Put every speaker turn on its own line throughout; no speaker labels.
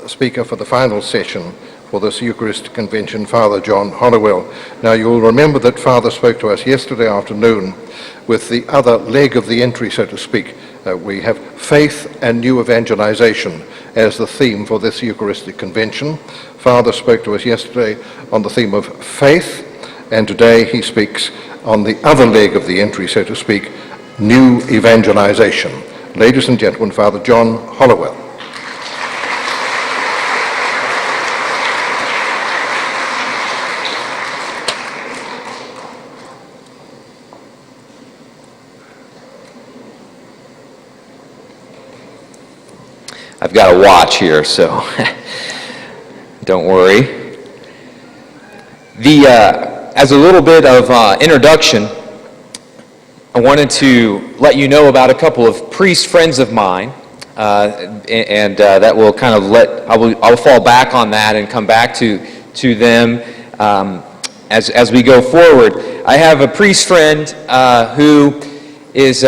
speaker for the final session for this Eucharistic Convention, Father John Hollowell. Now, you'll remember that Father spoke to us yesterday afternoon with the other leg of the entry, so to speak. We have faith and new evangelization as the theme for this Eucharistic Convention. Father spoke to us yesterday on the theme of faith, and today he speaks on the other leg of the entry, so to speak, new evangelization. Ladies and gentlemen, Father John Hollowell.
I've got a watch here, so don't worry. As a little bit of introduction, I wanted to let you know about a couple of priest friends of mine, and that will kind of I'll fall back on that and come back to them as we go forward. I have a priest friend who has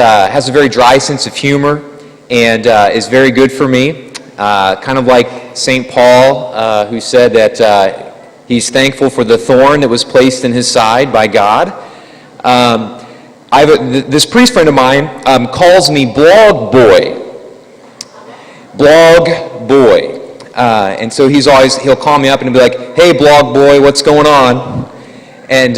a very dry sense of humor and is very good for me. Kind of like St. Paul, who said that he's thankful for the thorn that was placed in his side by God. This priest friend of mine calls me Blog Boy. Blog Boy. And so he'll call me up and be like, "Hey, Blog Boy, what's going on?" And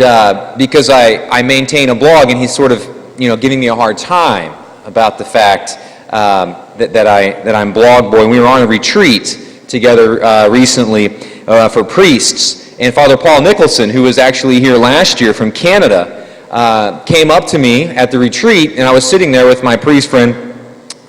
because I maintain a blog, and he's sort of giving me a hard time about the fact that I'm Blog Boy. And we were on a retreat together recently for priests, and Father Paul Nicholson, who was actually here last year from Canada, came up to me at the retreat, and I was sitting there with my priest friend,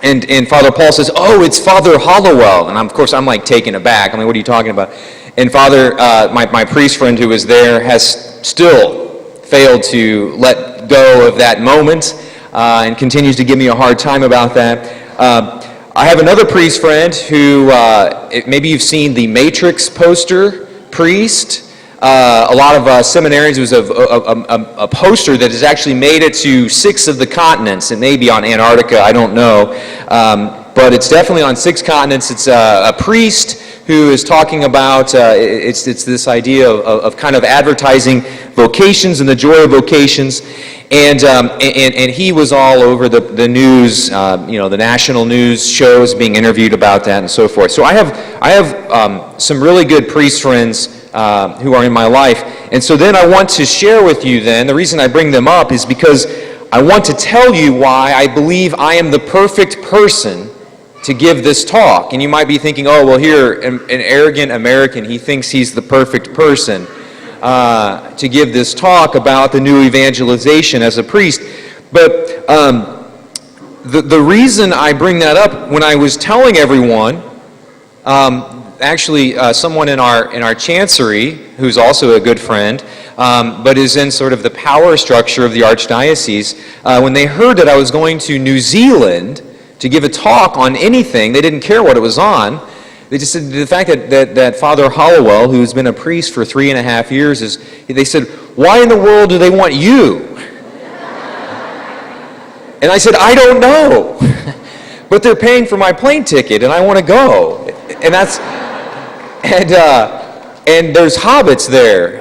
and Father Paul says, "Oh, it's Father Hollowell." And of course I'm like taken aback. I'm like, "What are you talking about?" And Father, my priest friend who was there, has still failed to let go of that moment and continues to give me a hard time about that. I have another priest friend who, maybe you've seen the Matrix poster, priest. A lot of seminaries, it was a poster that has actually made it to 6 of the continents. It may be on Antarctica, I don't know. But it's definitely on 6 continents. It's a priest who is talking about, it's this idea of kind of advertising vocations and the joy of vocations. And he was all over the news, the national news shows, being interviewed about that and so forth. So I have some really good priest friends who are in my life. And so then I want to share with you then, the reason I bring them up is because I want to tell you why I believe I am the perfect person to give this talk. And you might be thinking, oh, well, here, an arrogant American, he thinks he's the perfect person to give this talk about the new evangelization as a priest. But the reason I bring that up, when I was telling everyone, actually someone in our chancery, who's also a good friend, but is in sort of the power structure of the archdiocese, when they heard that I was going to New Zealand to give a talk on anything, they didn't care what it was on. They just said the fact that Father Hollowell, who's been a priest for 3.5 years, they said, "Why in the world do they want you?" And I said, "I don't know, but they're paying for my plane ticket, and I want to go." And and there's hobbits there.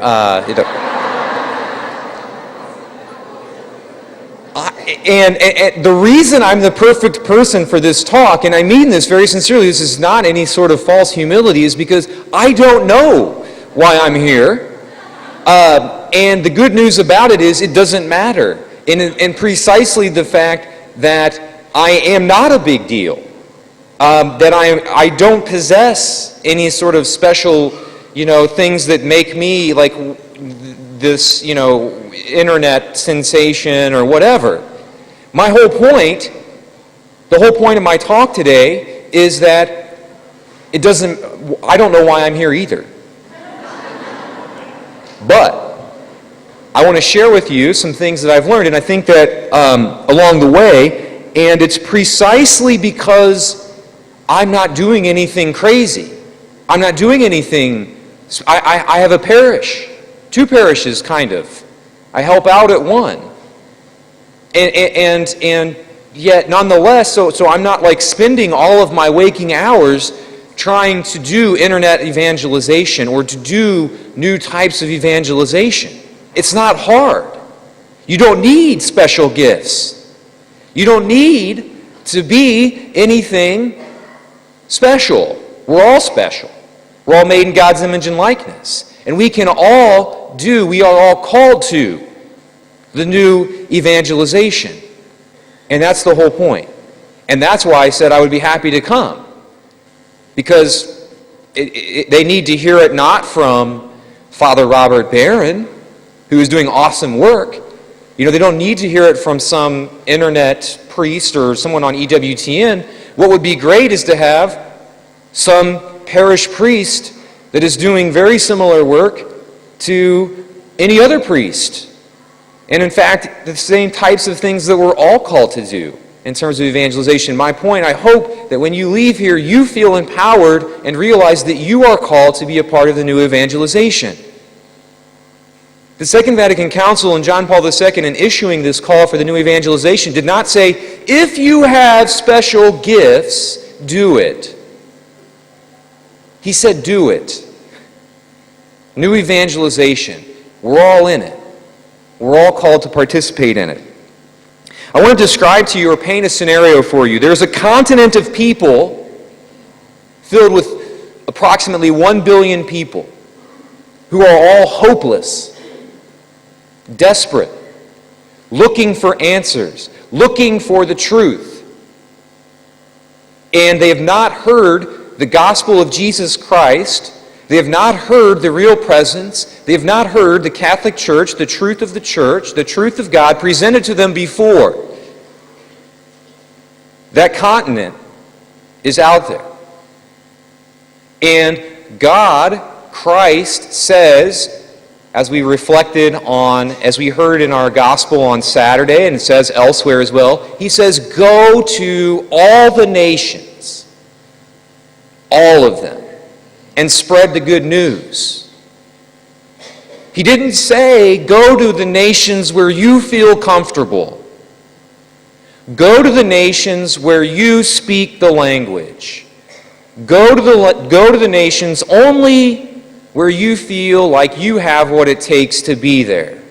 And the reason I'm the perfect person for this talk, and I mean this very sincerely, this is not any sort of false humility, is because I don't know why I'm here. And the good news about it is it doesn't matter. And precisely the fact that I am not a big deal, that I don't possess any sort of special, things that make me like this, internet sensation or whatever. The whole point of my talk today is that I don't know why I'm here either. But I want to share with you some things that I've learned, and I think that along the way, and it's precisely because I'm not doing anything crazy. I'm not doing anything. I have a parish, 2 parishes kind of. I help out at one. And yet nonetheless, so I'm not like spending all of my waking hours trying to do internet evangelization or to do new types of evangelization. It's not hard. You don't need special gifts. You don't need to be anything special. We're all special. We're all made in God's image and likeness. And we are all called to the new evangelization. And that's the whole point. And that's why I said I would be happy to come. Because they need to hear it not from Father Robert Barron, who is doing awesome work. They don't need to hear it from some internet priest or someone on EWTN. What would be great is to have some parish priest that is doing very similar work to any other priest. And in fact, the same types of things that we're all called to do in terms of evangelization. My point, I hope that when you leave here, you feel empowered and realize that you are called to be a part of the new evangelization. The Second Vatican Council and John Paul II, in issuing this call for the new evangelization, did not say, if you have special gifts, do it. He said, do it. New evangelization. We're all in it. We're all called to participate in it. I want to describe to you or paint a scenario for you. There's a continent of people filled with approximately 1 billion people who are all hopeless, desperate, looking for answers, looking for the truth. And they have not heard the gospel of Jesus Christ. They have not heard the real presence. They have not heard the Catholic Church, the truth of the Church, the truth of God presented to them before. That continent is out there. And God, Christ, says, as we reflected on, as we heard in our gospel on Saturday, and it says elsewhere as well, he says, go to all the nations, all of them, and spread the good news. He didn't say, go to the nations where you feel comfortable. Go to the nations where you speak the language. Go to the nations only where you feel like you have what it takes to be there.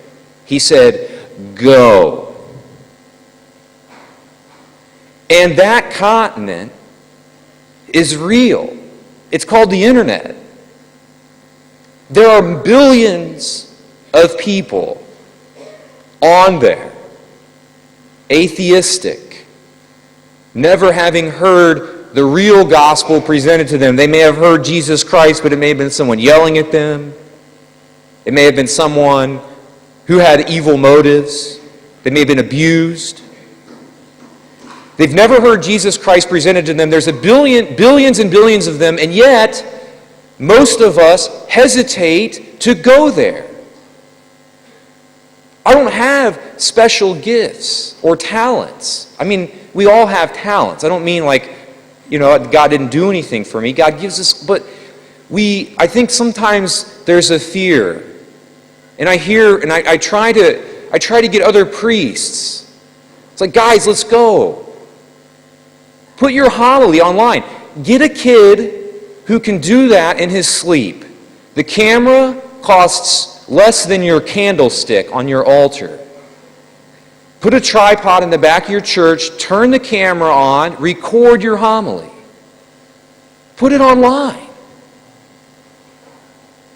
He said, go. And that continent is real. It's called the internet. There are billions of people on there, atheistic, never having heard the real gospel presented to them. They may have heard Jesus Christ, but it may have been someone yelling at them. It may have been someone who had evil motives. They may have been abused. They've never heard Jesus Christ presented to them. There's billions and billions of them, and yet most of us hesitate to go there. I don't have special gifts or talents. I mean, we all have talents. I don't mean like, God didn't do anything for me. God gives us, but I think sometimes there's a fear. And I try to get other priests. It's like, guys, let's go. Put your homily online. Get a kid who can do that in his sleep. The camera costs less than your candlestick on your altar. Put a tripod in the back of your church, turn the camera on, record your homily. Put it online.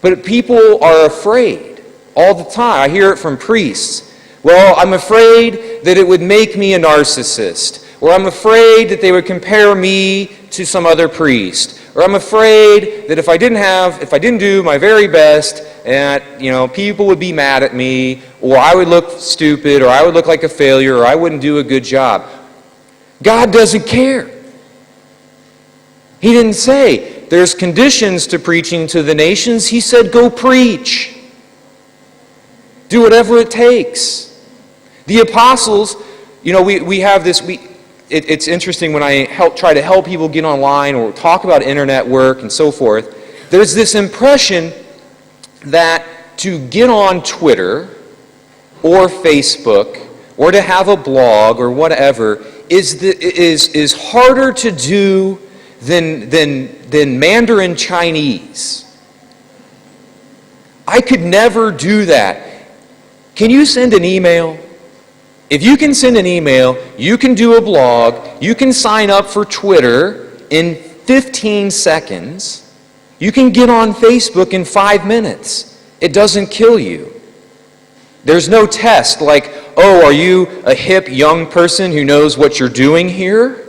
But people are afraid all the time. I hear it from priests. Well, I'm afraid that it would make me a narcissist. Or I'm afraid that they would compare me to some other priest. Or I'm afraid that if I didn't do my very best, and people would be mad at me, or I would look stupid, or I would look like a failure, or I wouldn't do a good job. God doesn't care. He didn't say there's conditions to preaching to the nations. He said go preach. Do whatever it takes. The apostles, we have this. It's interesting when I try to help people get online or talk about internet work and so forth. There's this impression that to get on Twitter or Facebook or to have a blog or whatever is harder to do than Mandarin Chinese. I could never do that. Can you send an email? If you can send an email, you can do a blog, you can sign up for Twitter in 15 seconds, you can get on Facebook in 5 minutes. It doesn't kill you. There's no test like, oh, are you a hip young person who knows what you're doing here?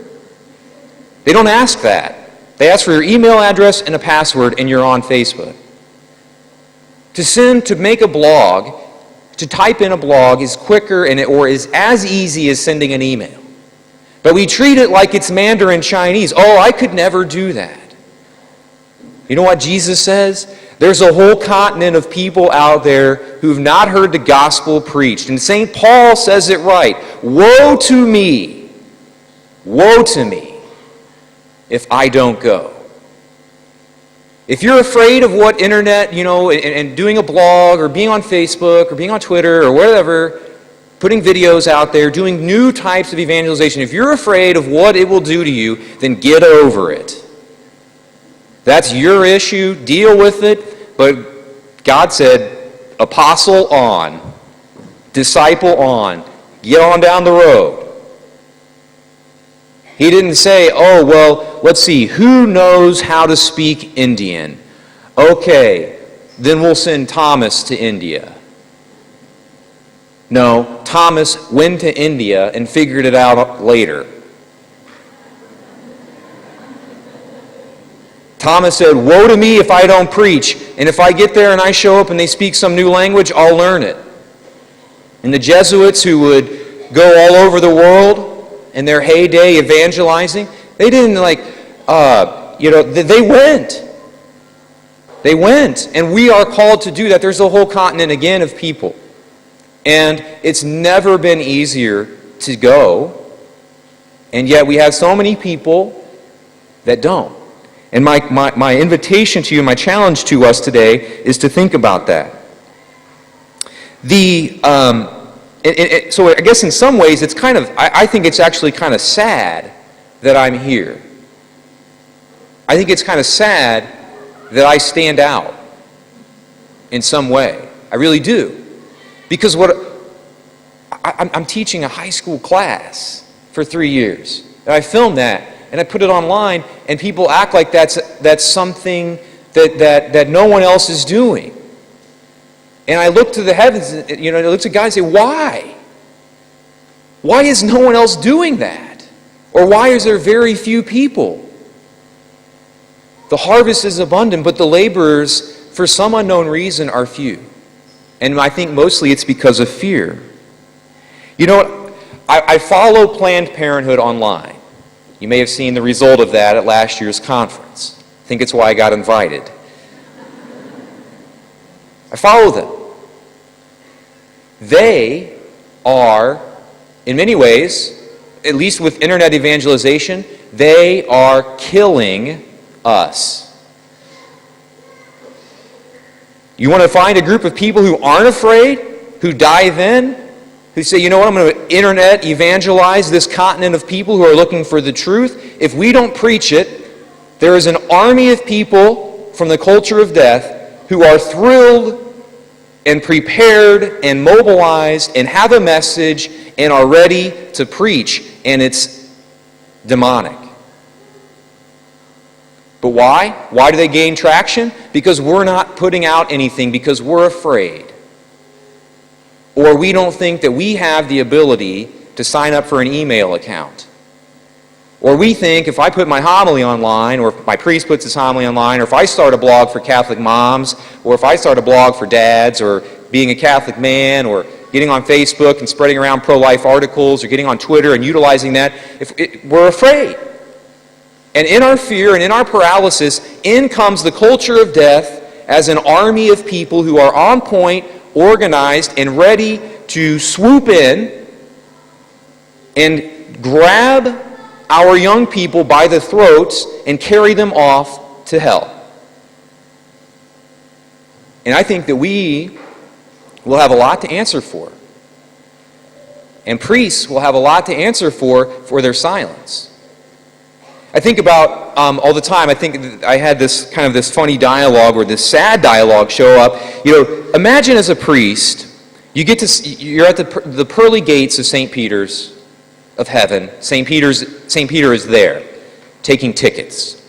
They don't ask that. They ask for your email address and a password, and you're on Facebook. To make a blog, to type in a blog is quicker or is as easy as sending an email. But we treat it like it's Mandarin Chinese. Oh, I could never do that. You know what Jesus says? There's a whole continent of people out there who've not heard the gospel preached. And St. Paul says it right. Woe to me if I don't go. If you're afraid of what internet, and doing a blog or being on Facebook or being on Twitter or whatever, putting videos out there, doing new types of evangelization, if you're afraid of what it will do to you, then get over it. That's your issue. Deal with it. But God said, apostle on, disciple on, get on down the road. He didn't say, oh, well, let's see, who knows how to speak Indian? Okay, then we'll send Thomas to India. No, Thomas went to India and figured it out later. Thomas said, woe to me if I don't preach, and if I get there and I show up and they speak some new language, I'll learn it. And the Jesuits who would go all over the world in their heyday evangelizing, they didn't they went. They went, and we are called to do that. There's a whole continent again of people. And it's never been easier to go, and yet we have so many people that don't. And my invitation to you, my challenge to us today is to think about that. So I guess in some ways it's I think it's actually kind of sad that I'm here. I think it's kind of sad that I stand out in some way. I really do. Because I'm teaching a high school class for 3 years. And I filmed that and I put it online, and people act like that's something that no one else is doing. And I look to the heavens, I look to God and say, why? Why is no one else doing that? Or why is there very few people? The harvest is abundant, but the laborers, for some unknown reason, are few. And I think mostly it's because of fear. You know what? I follow Planned Parenthood online. You may have seen the result of that at last year's conference. I think it's why I got invited. I follow them. They are, in many ways, at least with internet evangelization, they are killing us. You want to find a group of people who aren't afraid, who dive in, who say, you know what, I'm going to internet evangelize this continent of people who are looking for the truth. If we don't preach it, there is an army of people from the culture of death who are thrilled and prepared and mobilized and have a message and are ready to preach, and it's demonic. But why? Why do they gain traction? Because we're not putting out anything, because we're afraid. Or we don't think that we have the ability to sign up for an email account. Or we think if I put my homily online, or if my priest puts his homily online, or if I start a blog for Catholic moms, or if I start a blog for dads, or being a Catholic man, or getting on Facebook and spreading around pro-life articles, or getting on Twitter and utilizing that, we're afraid. And in our fear and in our paralysis, in comes the culture of death as an army of people who are on point, organized, and ready to swoop in and grab our young people by the throats and carry them off to hell. And I think that we will have a lot to answer for. And priests will have a lot to answer for their silence. I think about all the time, I think I had this kind of this funny dialogue or this sad dialogue show up. Imagine as a priest, you're at the pearly gates of St. Peter's of heaven. St. Peter is there, taking tickets.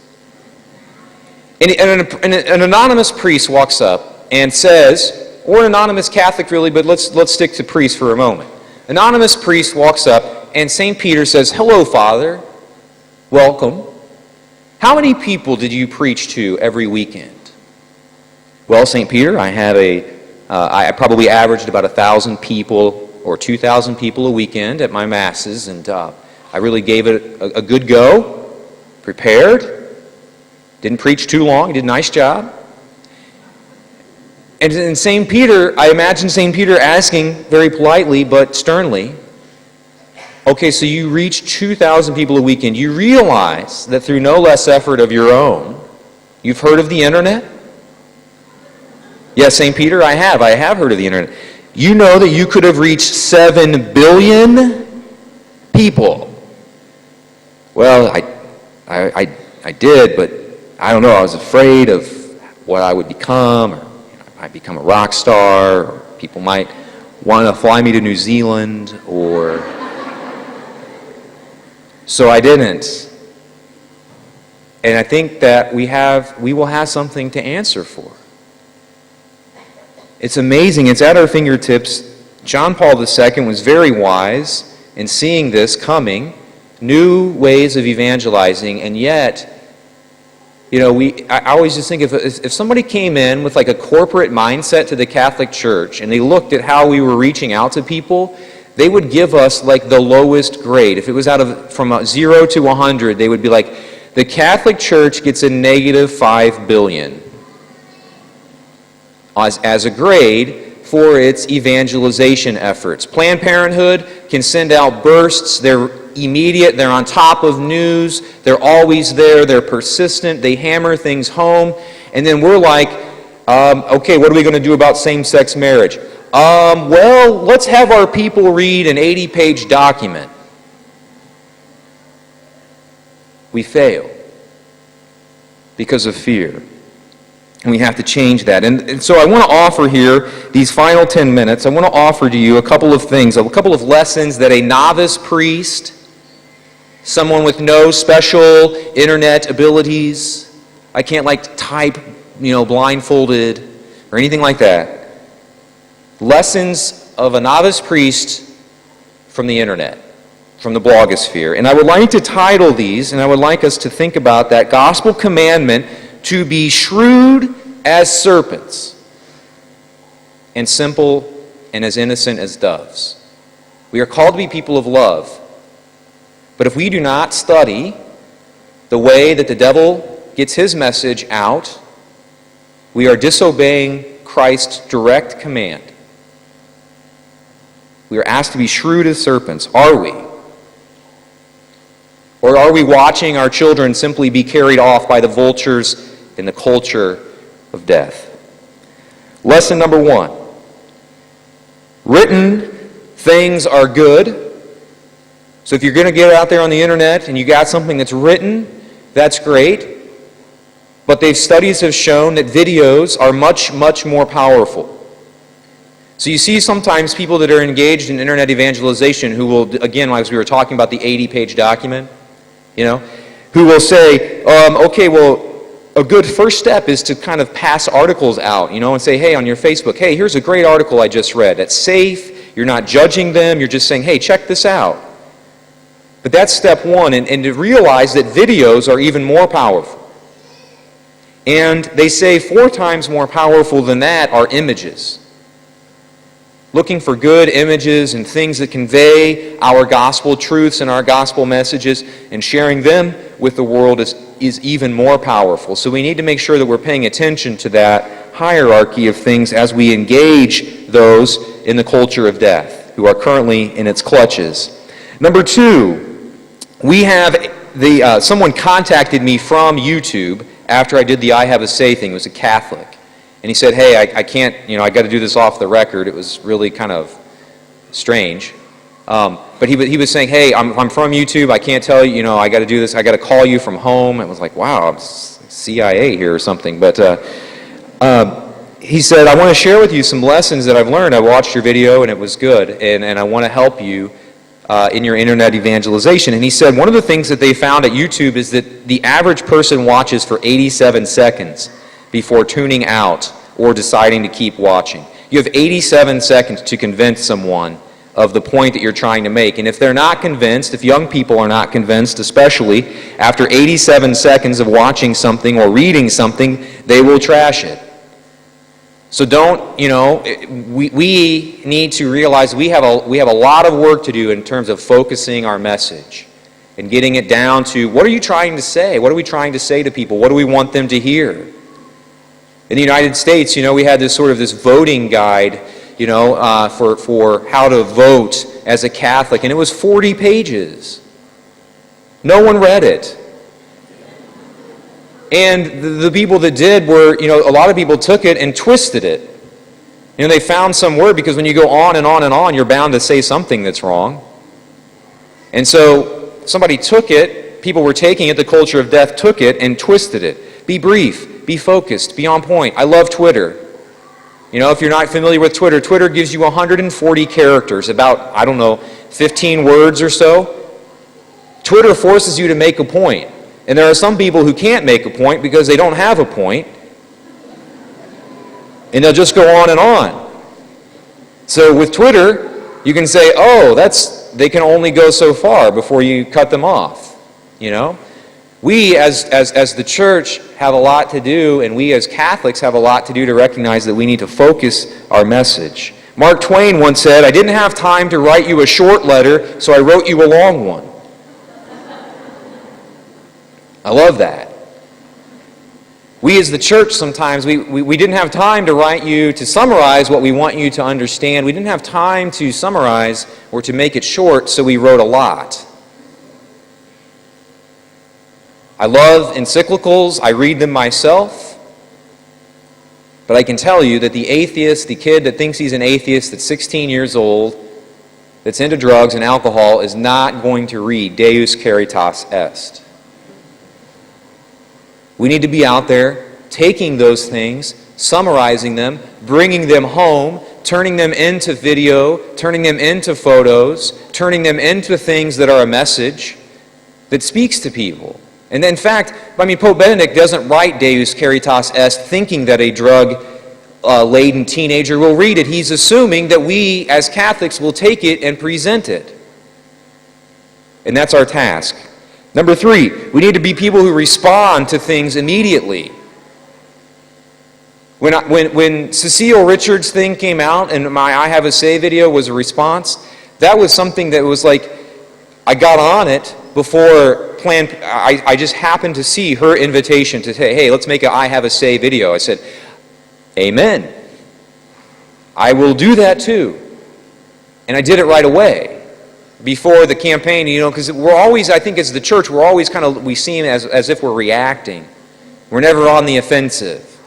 And an anonymous priest walks up and says, or an anonymous Catholic really, but let's stick to priest for a moment. Anonymous priest walks up and St. Peter says, "Hello, Father. Welcome. How many people did you preach to every weekend?" "Well, St. Peter, I probably averaged about 1,000 people or 2,000 people a weekend at my masses, and I really gave it a good go, prepared, didn't preach too long, did a nice job." And St. Peter, I imagine St. Peter asking very politely but sternly, "Okay, so you reach 2,000 people a weekend. You realize that through no less effort of your own, you've heard of the internet?" "Yes, St. Peter, I have heard of the internet." "You know that you could have reached 7 billion people." "Well, I did, but I don't know. I was afraid of what I would become, or I might become a rock star, or people might want to fly me to New Zealand, or... so I didn't." And I think that we will have something to answer for. It's amazing. It's at our fingertips. John Paul II was very wise in seeing this coming, new ways of evangelizing, and yet, I always just think if somebody came in with like a corporate mindset to the Catholic Church and they looked at how we were reaching out to people, they would give us like the lowest grade. If it was from 0 to 100, they would be like, the Catholic Church gets a -5 billion as a grade for its evangelization efforts. Planned Parenthood can send out bursts. They're immediate. They're on top of news. They're always there. They're persistent. They hammer things home. And then we're like, okay, what are we going to do about same-sex marriage? Well, let's have our people read an 80-page document. We fail because of fear. And we have to change that. And so I want to offer here, these final 10 minutes, I want to offer to you a couple of things, a couple of lessons that a novice priest, someone with no special internet abilities, I can't type, blindfolded or anything like that. Lessons of a novice priest from the internet, from the blogosphere. And I would like to title these, and I would like us to think about that gospel commandment to be shrewd as serpents and simple and as innocent as doves. We are called to be people of love. But if we do not study the way that the devil gets his message out, we are disobeying Christ's direct command. We are asked to be shrewd as serpents. Are we? Or are we watching our children simply be carried off by the vultures in the culture of death? Lesson number 1. Written things are good. So if you're going to get out there on the internet and you got something that's written, that's great. But studies have shown that videos are much, much more powerful. So you see sometimes people that are engaged in internet evangelization who will, again, as we were talking about the 80-page document, who will say, okay, well, a good first step is to kind of pass articles out, and say, hey, on your Facebook, hey, here's a great article I just read. It's safe. You're not judging them. You're just saying, hey, check this out. But that's step 1, and to realize that videos are even more powerful. And they say 4 times more powerful than that are images. Looking for good images and things that convey our gospel truths and our gospel messages and sharing them with the world is even more powerful. So we need to make sure that we're paying attention to that hierarchy of things as we engage those in the culture of death who are currently in its clutches. Number 2, we have someone contacted me from YouTube after I did the I Have a Say thing. It was a Catholic. And he said, hey, I can't, I got to do this off the record. It was really kind of strange. But he was saying, hey, I'm from YouTube. I can't tell you, I got to do this. I got to call you from home. And it was like, wow, I'm CIA here or something. But he said, I want to share with you some lessons that I've learned. I watched your video and it was good. And I want to help you in your internet evangelization. And he said, one of the things that they found at YouTube is that the average person watches for 87 seconds before tuning out or deciding to keep watching. You have 87 seconds to convince someone of the point that you're trying to make. And if they're not convinced, if young people are not convinced, especially after 87 seconds of watching something or reading something, they will trash it. So don't, we need to realize we have a lot of work to do in terms of focusing our message and getting it down to what are you trying to say? What are we trying to say to people? What do we want them to hear? In the United States, we had this voting guide, for how to vote as a Catholic, and it was 40 pages. No one read it. And the people that did were, a lot of people took it and twisted it. They found some word, because when you go on and on and on, you're bound to say something that's wrong. And so somebody took it, people were taking it, the culture of death took it and twisted it. Be brief, be focused, be on point. I love Twitter. If you're not familiar with Twitter, Twitter gives you 140 characters, about, 15 words or so. Twitter forces you to make a point. And there are some people who can't make a point because they don't have a point. And they'll just go on and on. So with Twitter, you can say, they can only go so far before you cut them off. We as the church have a lot to do, and we as Catholics have a lot to do to recognize that we need to focus our message. Mark Twain once said, I didn't have time to write you a short letter, so I wrote you a long one. I love that. We as the church sometimes, we didn't have time to write you, to summarize what we want you to understand. We didn't have time to summarize or to make it short, so we wrote a lot. I love encyclicals. I read them myself. But I can tell you that the atheist, the kid that thinks he's an atheist, that's 16 years old, that's into drugs and alcohol, is not going to read Deus Caritas Est. We need to be out there taking those things, summarizing them, bringing them home, turning them into video, turning them into photos, turning them into things that are a message that speaks to people. And in fact, Pope Benedict doesn't write Deus Caritas Est thinking that a drug-laden teenager will read it. He's assuming that we, as Catholics, will take it and present it. And that's our task. Number 3, we need to be people who respond to things immediately. When Cecile Richards' thing came out and my I Have a Say video was a response, that was something that was like, I got on it before I just happened to see her invitation to say, hey, let's make a I Have a Say video. I said, amen. I will do that too. And I did it right away before the campaign, because we're always, I think as the church, we're always we seem as if we're reacting. We're never on the offensive.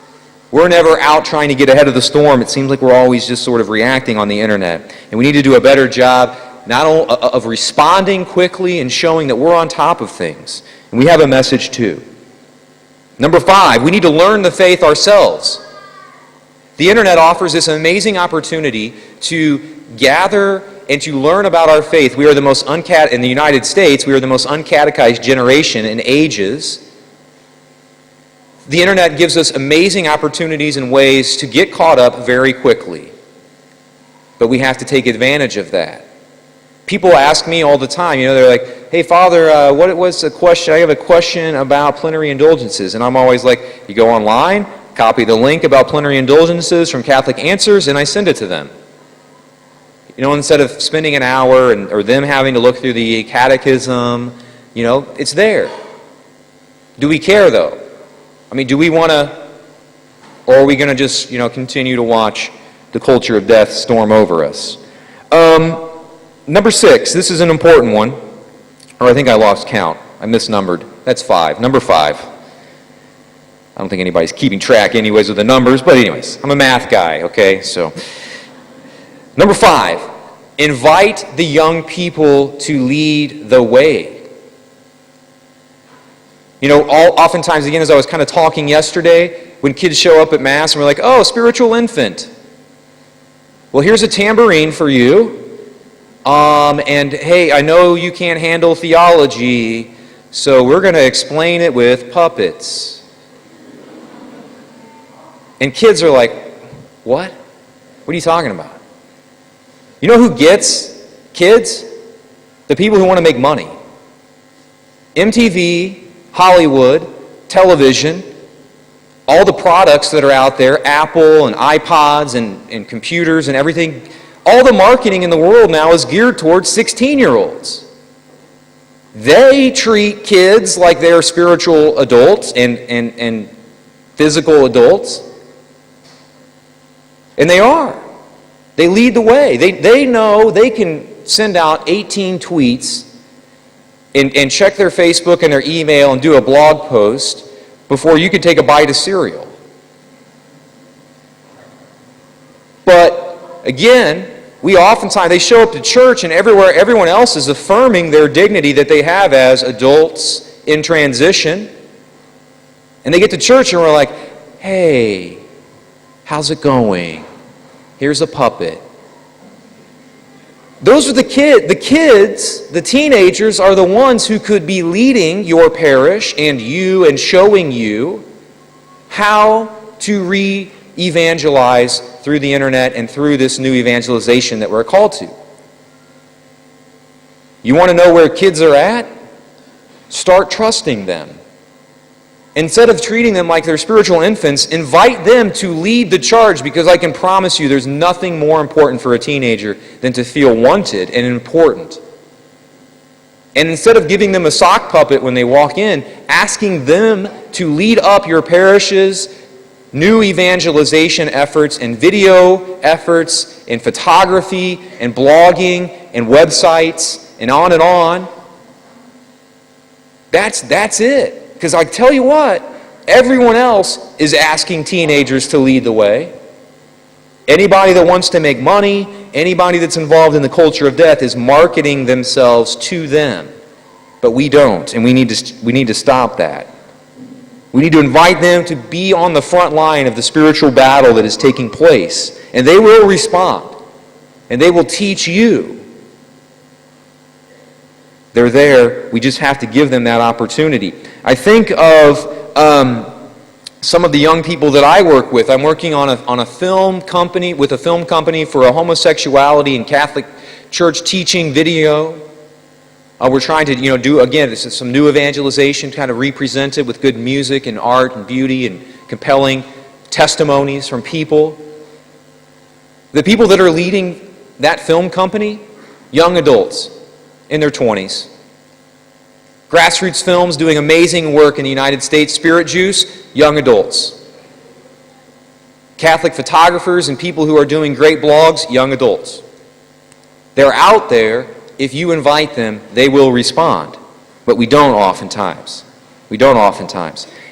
We're never out trying to get ahead of the storm. It seems like we're always just sort of reacting on the internet. And we need to do a better job not only of responding quickly and showing that we're on top of things. And we have a message too. Number 5, we need to learn the faith ourselves. The internet offers this amazing opportunity to gather and to learn about our faith. We are the most in the United States, we are the most uncatechized generation in ages. The internet gives us amazing opportunities and ways to get caught up very quickly. But we have to take advantage of that. People ask me all the time, they're like, hey, Father, what was the question? I have a question about plenary indulgences. And I'm always like, you go online, copy the link about plenary indulgences from Catholic Answers, and I send it to them. Instead of spending an hour or them having to look through the catechism, it's there. Do we care, though? Do we want to, or are we going to just, continue to watch the culture of death storm over us? Number 6, this is an important one. Or I think I lost count. I misnumbered. That's 5. Number 5. I don't think anybody's keeping track anyways of the numbers, but anyways, I'm a math guy, okay? So, number 5, Invite the young people to lead the way. You know, oftentimes, again, as I was kind of talking yesterday, when kids show up at Mass and we're like, oh, spiritual infant. Well, here's a tambourine for you. And hey, I know you can't handle theology, so we're going to explain it with puppets. And kids are like, what? What are you talking about? You know who gets kids? The people who want to make money. MTV, Hollywood, television, all the products that are out there, Apple and iPods and computers and everything, all the marketing in the world now is geared towards 16-year-olds. They treat kids like they're spiritual adults and physical adults. And they are. They lead the way. They know they can send out 18 tweets and check their Facebook and their email and do a blog post before you can take a bite of cereal. But again, they show up to church and everywhere everyone else is affirming their dignity that they have as adults in transition. And they get to church and we're like, hey, how's it going? Here's a puppet. Those are the kids, the teenagers are the ones who could be leading your parish and you and showing you how to re-evangelize through the internet and through this new evangelization that we're called to. You want to know where kids are at? Start trusting them. Instead of treating them like they're spiritual infants, invite them to lead the charge, because I can promise you there's nothing more important for a teenager than to feel wanted and important. And instead of giving them a sock puppet when they walk in, asking them to lead up your parish's new evangelization efforts and video efforts and photography and blogging and websites and on, that's it. Because I tell you what, everyone else is asking teenagers to lead the way. Anybody that wants to make money, anybody that's involved in the culture of death is marketing themselves to them. But we don't, and we need to stop that. We need to invite them to be on the front line of the spiritual battle that is taking place. And they will respond. And they will teach you. They're there. We just have to give them that opportunity. I think of some of the young people that I work with. I'm working on a film company, with a film company for a homosexuality and Catholic Church teaching video. We're trying to do, again, this is some new evangelization kind of represented with good music and art and beauty and compelling testimonies from people. The people that are leading that film company, young adults in their 20s. Grassroots Films doing amazing work in the United States. Spirit Juice, young adults. Catholic photographers and people who are doing great blogs, young adults. They're out there. If you invite them, they will respond. But we don't oftentimes.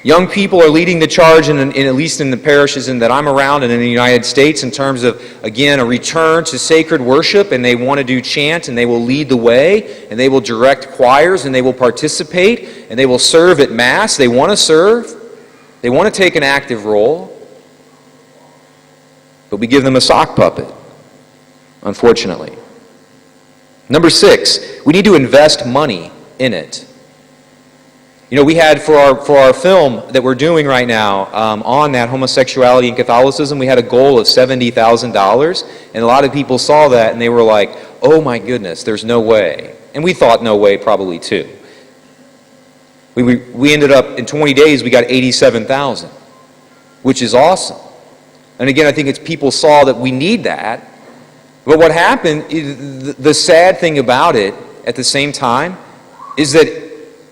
Young people are leading the charge, at least in the parishes that I'm around and in the United States, in terms of, again, a return to sacred worship, and they want to do chant, and they will lead the way, and they will direct choirs, and they will participate, and they will serve at Mass. They want to serve. They want to take an active role. But we give them a sock puppet, unfortunately. Number 6, we need to invest money in it. We had for our film that we're doing right now on that homosexuality and Catholicism, we had a goal of $70,000, and a lot of people saw that and they were like, "Oh my goodness, there's no way." And we thought no way probably too. We ended up in 20 days we got 87,000, which is awesome. And again, I think it's people saw that we need that. But what happened, the sad thing about it at the same time, is that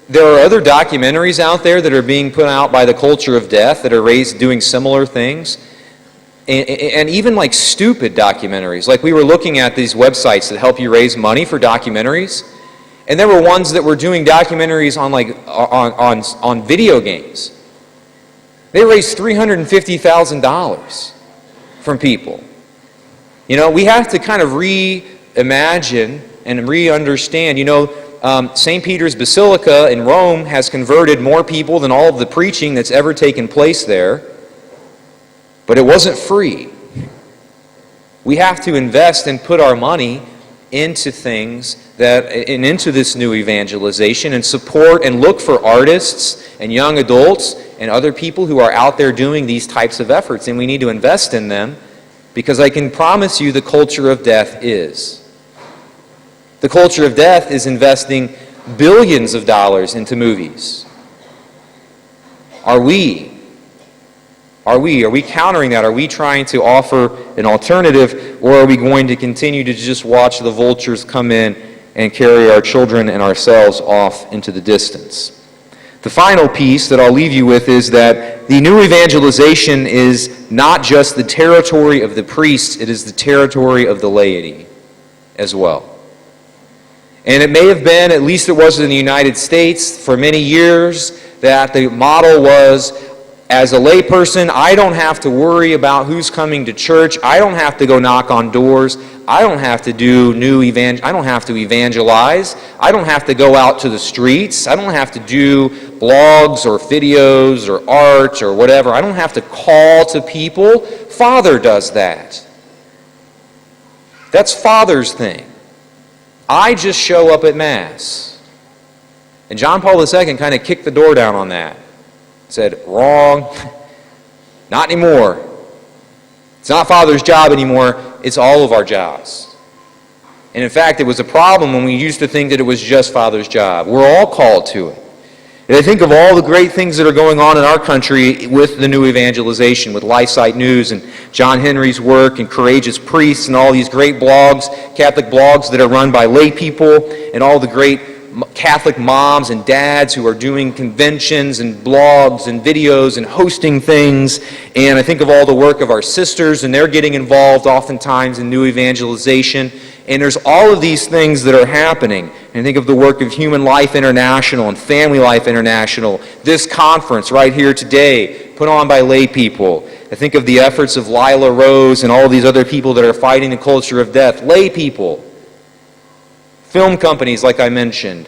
there are other documentaries out there that are being put out by the culture of death that are raised doing similar things. And even like stupid documentaries. Like we were looking at these websites that help you raise money for documentaries. And there were ones that were doing documentaries on video games. They raised $350,000 from people. We have to kind of imagine and re-understand. St. Peter's Basilica in Rome has converted more people than all of the preaching that's ever taken place there. But it wasn't free. We have to invest and put our money into things and into this new evangelization, and support and look for artists and young adults and other people who are out there doing these types of efforts. And we need to invest in them, because I can promise you the culture of death is. The culture of death is investing billions of dollars into movies. Are we countering that? Are we trying to offer an alternative, or are we going to continue to just watch the vultures come in and carry our children and ourselves off into the distance? The final piece that I'll leave you with is that the new evangelization is not just the territory of the priests, it is the territory of the laity as well. And it may have been, at least it was in the United States for many years, that the model was, as a layperson, I don't have to worry about who's coming to church. I don't have to go knock on doors. I don't have to I don't have to evangelize. I don't have to go out to the streets. I don't have to do blogs or videos or art or whatever. I don't have to call to people. Father does that. That's Father's thing. I just show up at Mass. And John Paul II kind of kicked the door down on that. Said, wrong, not anymore. It's not Father's job anymore, it's all of our jobs. And in fact, it was a problem when we used to think that it was just Father's job. We're all called to it. And I think of all the great things that are going on in our country with the new evangelization, with LifeSite News and John Henry's work and Courageous Priests and all these great blogs, Catholic blogs that are run by lay people, and all the great Catholic moms and dads who are doing conventions and blogs and videos and hosting things. And I think of all the work of our sisters, and they're getting involved oftentimes in new evangelization. And there's all of these things that are happening. And I think of the work of Human Life International and Family Life International, this conference right here today, put on by lay people. I think of the efforts of Lila Rose and all these other people that are fighting the culture of death, lay people. Film companies, like I mentioned.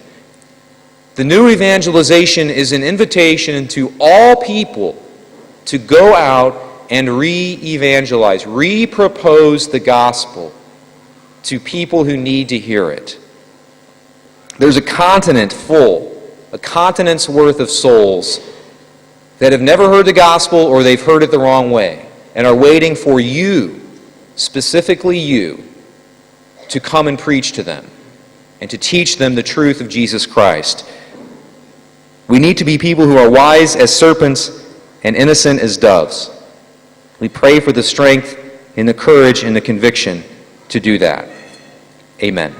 The new evangelization is an invitation to all people to go out and re-evangelize, re-propose the gospel to people who need to hear it. There's a continent full, a continent's worth of souls that have never heard the gospel, or they've heard it the wrong way, and are waiting for you, specifically you, to come and preach to them and to teach them the truth of Jesus Christ. We need to be people who are wise as serpents and innocent as doves. We pray for the strength and the courage and the conviction to do that. Amen.